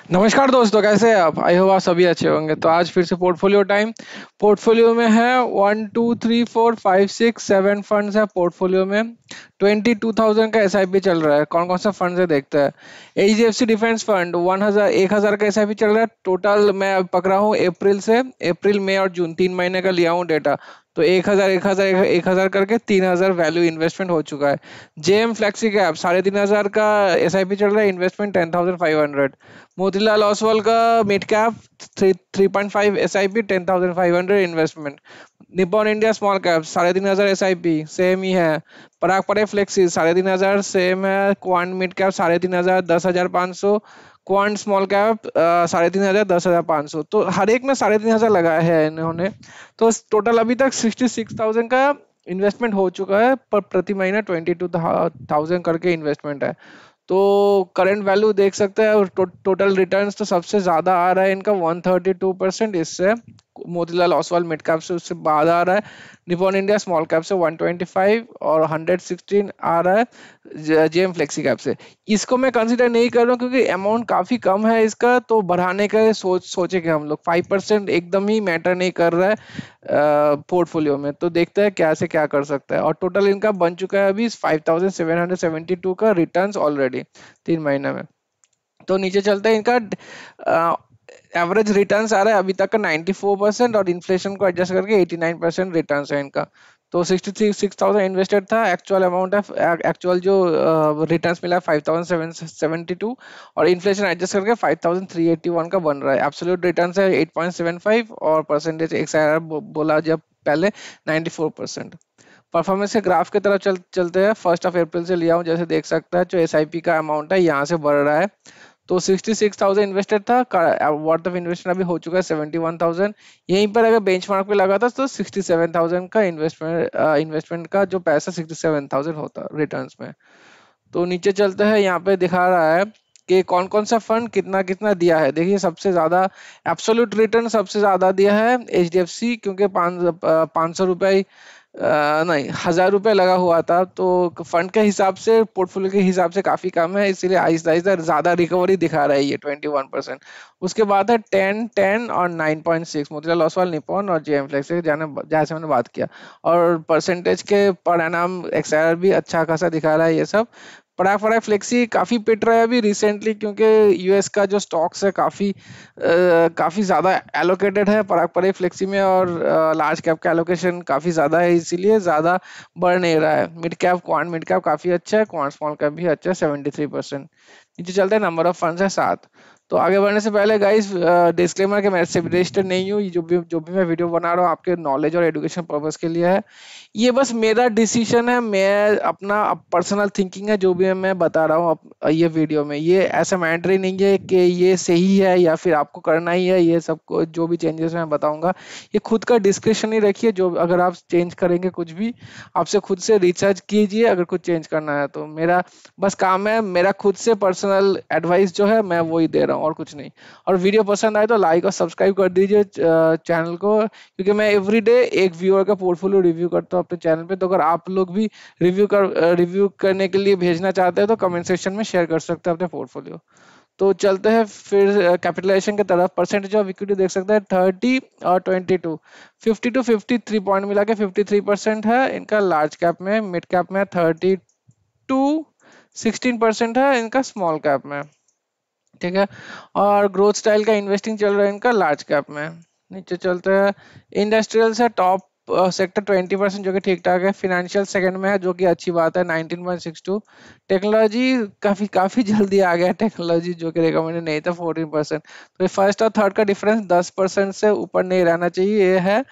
नमस्कार दोस्तों, कैसे हैं आप? आई होप आप सभी अच्छे होंगे। तो आज फिर से पोर्टफोलियो टाइम। पोर्टफोलियो में है 1 2 3 4 5 6 7 फंड्स है पोर्टफोलियो में। 22,000 का एसआईपी चल रहा है। कौन कौन सा फंड है देखते हैं। एचडीएफसी डिफेंस फंड 1,000 का एसआईपी चल रहा है। टोटल मैं अब पकड़ा हूँ अप्रैल मई और जून 3 महीने का लिया हूँ डेटा। तो 1,000 करके 3,000 वैल्यू इन्वेस्टमेंट हो चुका है। जेएम फ्लेक्सी कैप 3,500 का एसआईपी चल रहा है। इन्वेस्टमेंट 10,500। मोतीलाल ओसवाल का mid cap 3.5 SIP 10,500 investment. Nippon India small cap 3,500 SIP same ही है। पराग परे फ्लेक्सी 3,500 सेम है। Quant mid cap 3,500 10,500। Quant small cap 3,500 10,500। तो हर एक में 3,500 लगाया है इन्होंने। तो टोटल अभी तक 66,000 का इन्वेस्टमेंट हो चुका है। पर प्रति महीना 22,000 करके इन्वेस्टमेंट है। तो करंट वैल्यू देख सकते हैं और टोटल रिटर्न्स तो सबसे ज्यादा आ रहा है इनका 132%। इससे मोतीलाल ओसवाल मिड कैप से उससे बाद आ रहा है। निप्पॉन इंडिया स्मॉल कैप से 125 और 116 आ रहा है जेएम फ्लेक्सी कैप से। इसको मैं कंसीडर नहीं कर रहा हूँ क्योंकि अमाउंट काफी कम है इसका। तो बढ़ाने का सोचेंगे हम लोग। 5% एकदम ही मैटर नहीं कर रहा है पोर्टफोलियो में। तो देखते हैं क्या से क्या कर सकता है। और टोटल इनका बन चुका है अभी 5,772 का रिटर्न्स ऑलरेडी 3 महीने में। तो नीचे चलते हैं। इनका एवरेज रिटर्न्स आ रहा है अभी तक का 94% और इन्फ्लेशन को एडजस्ट करके 89% रिटर्न्स है इनका। तो 66,000 इन्वेस्टेड था। एक्चुअल अमाउंट है, एक्चुअल जो रिटर्न्स मिला है 5,772 और इन्फ्लेशन एडजस्ट करके 5,381 का बन रहा है। एब्सोल्यूट रिटर्न्स है 8.75 और परसेंटेज XIR बोला जब पहले 94%। परफॉर्मेंस के ग्राफ की तरफ चलते हैं। 1 अप्रैल से लिया हूँ, जैसे देख सकता है जो एसआईपी का अमाउंट है यहाँ से बढ़ रहा है। तो 66,000 इन्वेस्टेड था। वर्थ ऑफ इन्वेस्टमेंट अभी हो चुका है 71,000। यहीं पर अगर बेंचमार्क पे लगा था तो 67,000 का इन्वेस्टमेंट का जो पैसा 67,000 होता रिटर्न्स में। तो नीचे चलते हैं। यहाँ पे दिखा रहा है कि कौन कौन सा फंड कितना कितना दिया है। देखिए सबसे ज्यादा एब्सोल्यूट रिटर्न सबसे ज्यादा दिया है एचडीएफसी, क्योंकि 500 रुपये नहीं 1,000 रुपये लगा हुआ था। तो फंड के हिसाब से पोर्टफोलियो के हिसाब से काफी कम है, इसीलिए आहिस्ता आहिस्ता ज्यादा रिकवरी दिखा रहा है ये 21%। उसके बाद है 10 10 और 9.6 मोतीलाल ओसवाल निपॉन और जेएम फ्लेक्स जाने जैसे मैंने बात किया। और परसेंटेज के परिणाम एक्सआर भी अच्छा खासा दिखा रहा है ये सब। पराग पराग फ्लेक्सी काफी पिट रहा है अभी रिसेंटली, क्योंकि यूएस का जो स्टॉक्स है काफी ज्यादा एलोकेटेड है पराग पराग फ्लेक्सी में। और लार्ज कैप का एलोकेशन काफी ज्यादा है, इसीलिए ज्यादा बढ़ नहीं रहा है। मिड कैप काफी अच्छा है। क्वांट स्मॉल कैप भी अच्छा है 73%। नीचे चलते हैं। नंबर ऑफ फंड्स है 7। तो आगे बढ़ने से पहले गाइस डिस्क्लेमर के मैं से रजिस्टर्ड नहीं हूँ। ये जो भी मैं वीडियो बना रहा हूँ आपके नॉलेज और एजुकेशन पर्पस के लिए है। ये बस मेरा डिसीजन है, मैं अपना पर्सनल थिंकिंग है जो भी मैं बता रहा हूँ ये वीडियो में। ये ऐसा मैंडेटरी नहीं है कि ये सही है या फिर आपको करना ही है। ये सबको जो भी चेंजेस मैं बताऊंगा ये खुद का डिस्क्रिप्शन ही रखिए। जो अगर आप चेंज करेंगे कुछ भी, आपसे खुद से रिसर्च कीजिए अगर कुछ चेंज करना है तो। मेरा बस काम है, मेरा खुद से पर्सनल एडवाइस जो है मैं वही दे रहा हूँ और कुछ नहीं। और वीडियो पसंद आए तो लाइक और सब्सक्राइब कर दीजिए चैनल को, क्योंकि मैं एवरीडे एक व्यूअर का पोर्टफोलियो रिव्यू करता हूँ अपने चैनल पे। तो अगर आप लोग भी रिव्यू करने के लिए भेजना चाहते हैं तो कमेंट सेक्शन में शेयर कर सकते हैं अपने पोर्टफोलियो। तो चलते हैं फिर कैपिटलाइजेशन की तरफ। परसेंटेज ऑफ इक्विटी देख सकते हैं 30 और 22। 50 to 53 पॉइंट मिला के 53% है इनका लार्ज कैप में। मिड कैप में 32 16% है इनका स्मॉल कैप में। ठीक है। और ग्रोथ स्टाइल का इन्वेस्टिंग चल रहा है इनका लार्ज कैप में। नीचे चलते हैं। इंडस्ट्रियल से टॉप सेक्टर 20% जो कि ठीक ठाक है। फिनेंशियल सेकंड में है जो कि अच्छी बात है 19.62। टेक्नोलॉजी काफी काफी जल्दी आ गया टेक्नोलॉजी, जो कि रिकमेंडेड नहीं था 14%। तो फर्स्ट और थर्ड का डिफरेंस 10% से ऊपर नहीं रहना चाहिए। ये है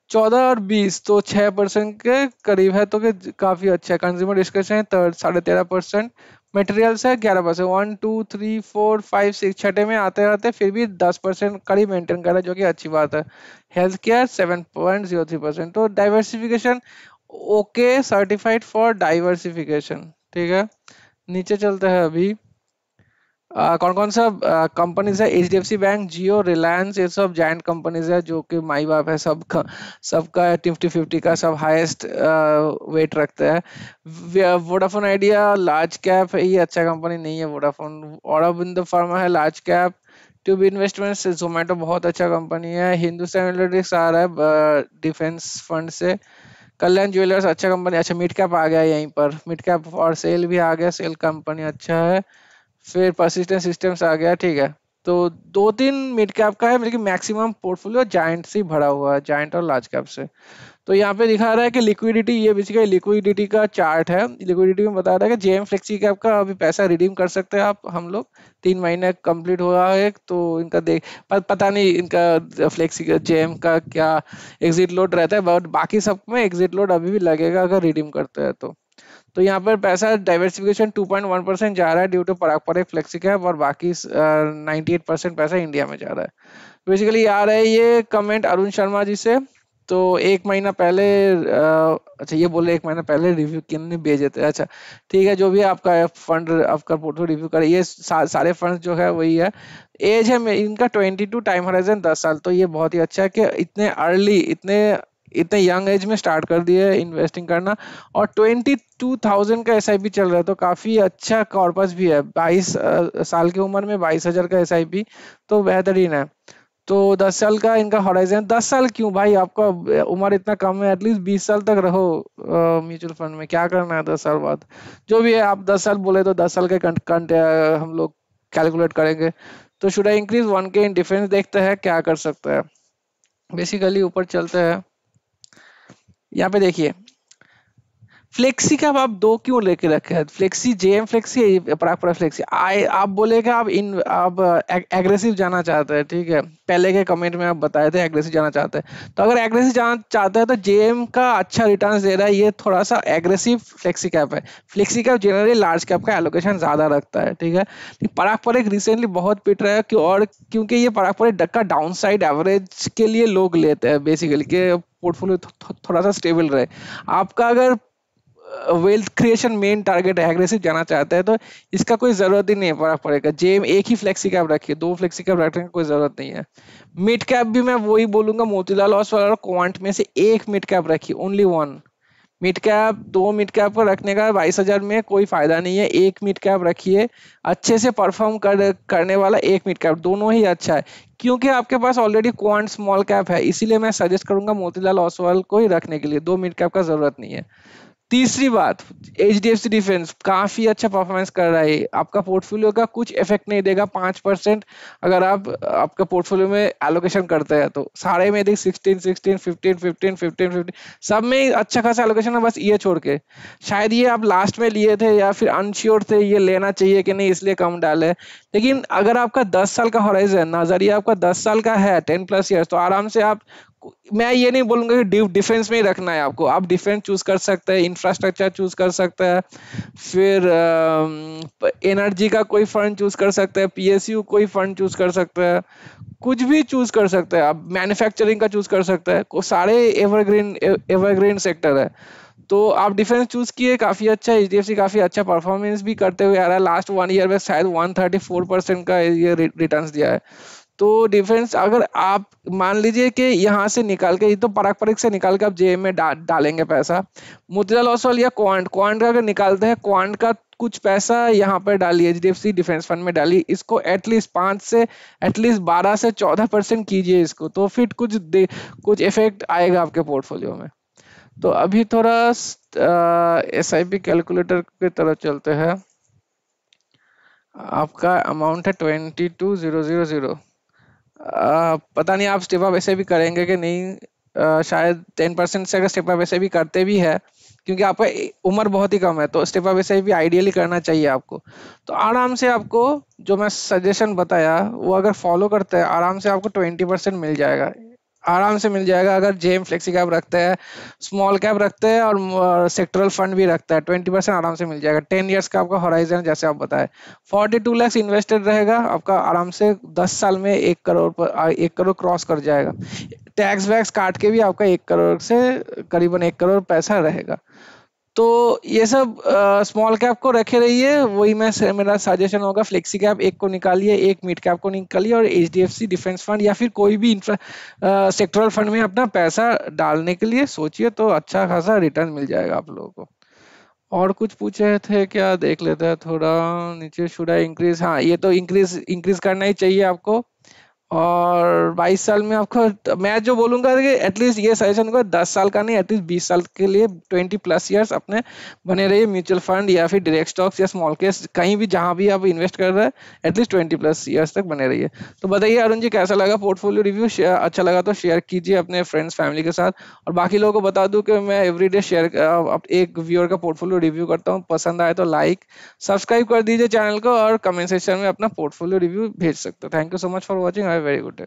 14 और 20, तो 6% के करीब है। तो कि काफी अच्छा है। कंज्यूमर डिस्क्रिप्शन है 13.5%। मटेरियल्स है 11%। 1 2 3 4 5 6 छठे में आते आते फिर भी 10% करीब मेंटेन कर रहा है, जो कि अच्छी बात है। Health care 7.03%। तो diversification okay, certified for diversification. ठीक है। नीचे चलते हैं अभी। कौन कौन सा कंपनीज है। एचडीएफसी बैंक, जियो, रिलायंस, ये सब जायंट कंपनीज है जो कि माई बाप है सबका। सबका 50-50 का सब हाईएस्ट वेट रखते हैं। वोडाफोन आइडिया लार्ज कैप है, ये अच्छा कंपनी नहीं है वोडाफोन। औरबिंदो फार्मा है लार्ज कैप। ट्यूब इन्वेस्टमेंट से जोमेटो बहुत अच्छा कंपनी है। हिंदुस्तान एरोनॉटिक्स आ रहा है डिफेंस फंड से। कल्याण ज्वेलर्स अच्छा कंपनी, अच्छा मिड कैप आ गया यहीं पर, मिड कैप और सेल भी आ गया, सेल कंपनी अच्छा है। फिर परसिस्टेंट सिस्टम्स आ गया, ठीक है। तो दो तीन मिड कैप का है, लेकिन मैक्सिमम पोर्टफोलियो जायंट से ही भरा हुआ है, जायंट और लार्ज कैप से। तो यहाँ पे दिखा रहा है कि लिक्विडिटी, ये बेसिकली लिक्विडिटी का चार्ट है। लिक्विडिटी में बता रहा है कि जेएम फ्लेक्सी कैप का अभी पैसा रिडीम कर सकते हैं आप, हम लोग 3 महीने कंप्लीट हुआ है तो इनका देख पता नहीं इनका फ्लेक्सी का जेएम का क्या एग्जिट लोड रहता है, बट बाकी सब में एग्जिट लोड अभी भी लगेगा अगर रिडीम करते हैं तो यहाँ पर पैसा डाइवर्सिफिकेशन 2.1% जा रहा है ड्यू टू पारंपरिक फ्लेक्सी कैप, और बाकी 98% पैसा इंडिया में जा रहा है। बेसिकली आ रहा है ये कमेंट अरुण शर्मा जी से। तो 1 महीना पहले अच्छा ये बोले 1 महीना पहले रिव्यू किन्होंने भेजे थे, अच्छा ठीक है, जो भी आपका फंड आपका पोर्टफोलियो रिव्यू करे, ये सारे फंड जो है वही है। एज है इनका 22, टाइम हॉराइजन 10 साल। तो ये बहुत ही अच्छा है कि इतने अर्ली, इतने इतने यंग एज में स्टार्ट कर दिए इन्वेस्टिंग करना। और 22,000 का एसआईपी चल रहा है, तो काफी अच्छा कॉर्पस भी है। 22 साल की उम्र में 22,000 का एसआईपी तो बेहतरीन है। तो 10 साल का इनका हॉराइजन, 10 साल क्यों भाई, आपका उम्र इतना कम है, एटलीस्ट 20 साल तक रहो म्यूचुअल फंड में, क्या करना है 10 साल बाद। जो भी है, आप 10 साल बोले तो 10 साल के हम लोग कैलकुलेट करेंगे। तो should I increase 1K in defence, देखते हैं क्या कर सकते हैं। बेसिकली ऊपर चलते हैं, यहाँ पे देखिए फ्लेक्सी का अब आप दो क्यों लेके रखे हैं, फ्लेक्सी जेएम फ्लेक्सी, पराग फ्लेक्सी। आप बोले कि आप एग्रेसिव जाना चाहते हैं, ठीक है, पहले के कमेंट में आप बताए थे एग्रेसिव जाना चाहते हैं। तो अगर एग्रेसिव जाना चाहते हैं तो जेएम का अच्छा रिटर्न दे रहा है, ये थोड़ा सा एग्रेसिव फ्लेक्सी कैप है। Flexi cap generally large cap का एलोकेशन ज्यादा रखता है, ठीक है। पराग रिसेंटली बहुत पिट रहा है और क्योंकि ये पराग का डाउन साइड एवरेज के लिए लोग लेते हैं बेसिकली, कि पोर्टफोलियो थोड़ा सा स्टेबल रहे। आपका अगर वेल्थ क्रिएशन मेन टारगेट है, एग्रेसिव जाना चाहता है, तो इसका कोई जरूरत ही नहीं है, फर्क पड़ेगा। जेम एक ही फ्लेक्सी कैप रखिए, दो फ्लेक्सी कैप रखने की कोई जरूरत नहीं है। मिड कैप भी मैं वही बोलूंगा, मोतीलाल ओसवाल और क्वांट में से एक मिड कैप रखिए, ओनली वन मिड कैप। दो मिड कैप को रखने का 22,000 में कोई फायदा नहीं है, एक मिड कैप रखिए, अच्छे से परफॉर्म करने वाला एक मिड कैप, दोनों ही अच्छा है। क्योंकि आपके पास ऑलरेडी क्वांट स्मॉल कैप है, इसीलिए मैं सजेस्ट करूंगा मोतीलाल ओसवाल को ही रखने के लिए, दो मिड कैप का जरूरत नहीं है। तीसरी बात, एचडीएफसी डिफेंस काफी अच्छा परफॉर्मेंस कर रहा है, आपका पोर्टफोलियो का कुछ इफेक्ट नहीं देगा। 5% अगर आप आपका पोर्टफोलियो में एलोकेशन करते हैं तो सारे में देख 16 16 15 15 15 15 सब में अच्छा खासा एलोकेशन है, बस ये छोड़ के। शायद ये आप लास्ट में लिए थे या फिर अनश्योर थे ये लेना चाहिए कि नहीं, इसलिए कम डाले। लेकिन अगर आपका 10 साल का हॉराइजन, नजरिया आपका 10 साल का है, 10+ ईयर्स, तो आराम से आप, मैं ये नहीं बोलूंगा कि डिफेंस में ही रखना है आपको, आप डिफेंस चूज कर सकते हैं, इंफ्रास्ट्रक्चर चूज कर सकते हैं, फिर एनर्जी का कोई फंड चूज कर सकते हैं, पीएसयू कोई फंड चूज कर सकते हैं, कुछ भी चूज कर सकते हैं आप, मैन्युफैक्चरिंग का चूज कर सकते हैं, सारे एवरग्रीन सेक्टर है। तो आप डिफेंस चूज किए, काफी अच्छा, एचडीएफसी काफी अच्छा परफॉर्मेंस भी करते हुए आ रहा है, लास्ट 1 ईयर में शायद 134% का ये रिटर्न्स दिया है। तो डिफेंस अगर आप मान लीजिए कि यहाँ से निकाल के, ये तो पारंपरिक से निकाल के आप जेएम में डालेंगे पैसा, मोतीलाल ओसवाल या क्वांट का अगर निकालते हैं, क्वांट का कुछ पैसा यहाँ पर डालिए, एचडीएफसी डिफेंस फंड में डालिए, इसको एटलीस्ट 5 से एटलीस्ट 12 से 14% कीजिए इसको, तो फिर कुछ इफेक्ट आएगा आपके पोर्टफोलियो में। तो अभी थोड़ा एसआईपी कैलकुलेटर की तरफ चलते हैं। आपका अमाउंट है 22,000। पता नहीं आप स्टेप अप ऐसे भी करेंगे कि नहीं, शायद 10% से अगर स्टेप अप ऐसे भी करते भी है, क्योंकि आपका उम्र बहुत ही कम है, तो स्टेप अप ऐसे भी आइडियली करना चाहिए आपको। तो आराम से आपको जो मैं सजेशन बताया वो अगर फॉलो करते हैं, आराम से आपको 20% मिल जाएगा, आराम से मिल जाएगा। अगर जेम फ्लेक्सी कैप रखते हैं, स्मॉल कैप रखते हैं और सेक्टरल फंड भी रखता है, 20% आराम से मिल जाएगा। 10 ईयर्स का आपका हॉराइजन जैसे आप बताए, 42 लाख इन्वेस्टेड रहेगा आपका, आराम से 10 साल में 1 करोड़ पर 1 करोड़ क्रॉस कर जाएगा। टैक्स वैक्स काट के भी आपका 1 करोड़ से करीबन 1 करोड़ पैसा रहेगा। तो ये सब स्मॉल कैप को रखे रहिए, वही मेरा सजेशन होगा। फ्लेक्सी कैप एक को निकालिए, एक मिड कैप को निकालिए, और एचडीएफसी डिफेंस फंड या फिर कोई भी सेक्टरल फंड में अपना पैसा डालने के लिए सोचिए, तो अच्छा खासा रिटर्न मिल जाएगा आप लोगों को। और कुछ पूछे थे क्या, देख लेते हैं थोड़ा नीचे। शुड आई इंक्रीज, हाँ ये तो इंक्रीज करना ही चाहिए आपको। और 22 साल में आपको मैं जो बोलूंगा कि एटलीस्ट ये सजेशन को 10 साल का नहीं, एटलीस्ट 20 साल के लिए 20+ ईयर्स अपने बने रहिए म्यूचुअल फंड या फिर डायरेक्ट स्टॉक्स या स्मॉल केस, कहीं भी जहां भी आप इन्वेस्ट कर रहे हैं एटलीस्ट 20+ ईयर्स तक बने रहिए। तो बताइए अरुण जी, कैसा लगा पोर्टफोलियो रिव्यू? अच्छा लगा तो शेयर कीजिए अपने फ्रेंड्स फैमिली के साथ। और बाकी लोगों को बता दूं कि मैं एवरीडे शेयर एक व्यूअर का पोर्टफोलियो रिव्यू करता हूँ। पसंद आए तो लाइक सब्सक्राइब कर दीजिए चैनल को, और कमेंट सेक्शन में अपना पोर्टफोलियो रिव्यू भेज सकते हो। Thank you so much for watching, have a very good day.